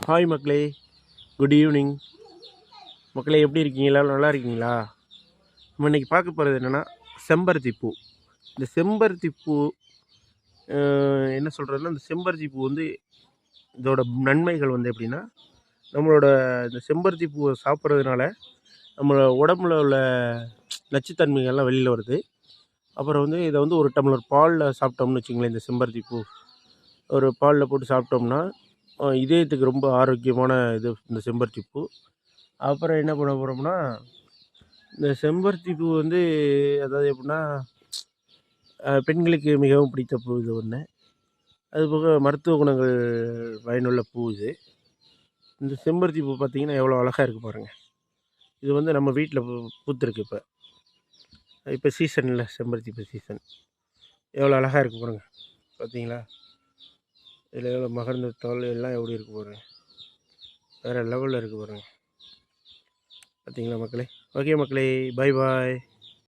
Hi மக்களே, good evening மக்களே. எப்படி இருக்கீங்களா? நல்லா இருக்கீங்களா? நம்ம இன்றைக்கி பார்க்க போகிறது என்னென்னா செம்பருத்தி பூ. இந்த செம்பருத்தி பூ என்ன சொல்கிறதுனா, இந்த செம்பருத்தி பூ வந்து இதோட நன்மைகள் வந்து எப்படின்னா, நம்மளோட இந்த செம்பருத்தி பூவை சாப்பிட்றதுனால நம்ம உடம்புல உள்ள நச்சுத்தன்மைகள்லாம் வெளியில் வருது. அப்புறம் வந்து இதை வந்து ஒரு டம்ளர் பாலில் சாப்பிட்டோம்னு வச்சுங்களேன், இந்த செம்பருத்தி பூ ஒரு பாலில் போட்டு சாப்பிட்டோம்னா இதயத்துக்கு ரொம்ப ஆரோக்கியமான இது இந்த செம்பருத்தி பூ. அப்புறம் என்ன பண்ண போகிறோம்னா, இந்த செம்பருத்தி பூ வந்து அதாவது எப்படின்னா, பெண்களுக்கு மிகவும் பிடித்த பூ இது ஒன்று. அதுபோக மருத்துவ குணங்கள் பயனுள்ள பூ இது. இந்த செம்பருத்தி பூ பார்த்திங்கன்னா எவ்வளோ அழகாக இருக்குது பாருங்கள். இது வந்து நம்ம வீட்டில் பூத்துருக்கு. இப்போ சீசனில் செம்பருத்தி பூ சீசன். எவ்வளோ அழகாக இருக்குது பாருங்கள். பார்த்தீங்களா? இதில் எவ்வளோ மகர்ந்தத்தாள் எல்லாம் எப்படி இருக்குது பாருங்கள். வேறு லெவலில் இருக்குது பாருங்கள். பார்த்தீங்களா மக்களே? ஓகே மக்களே, பாய் பாய்.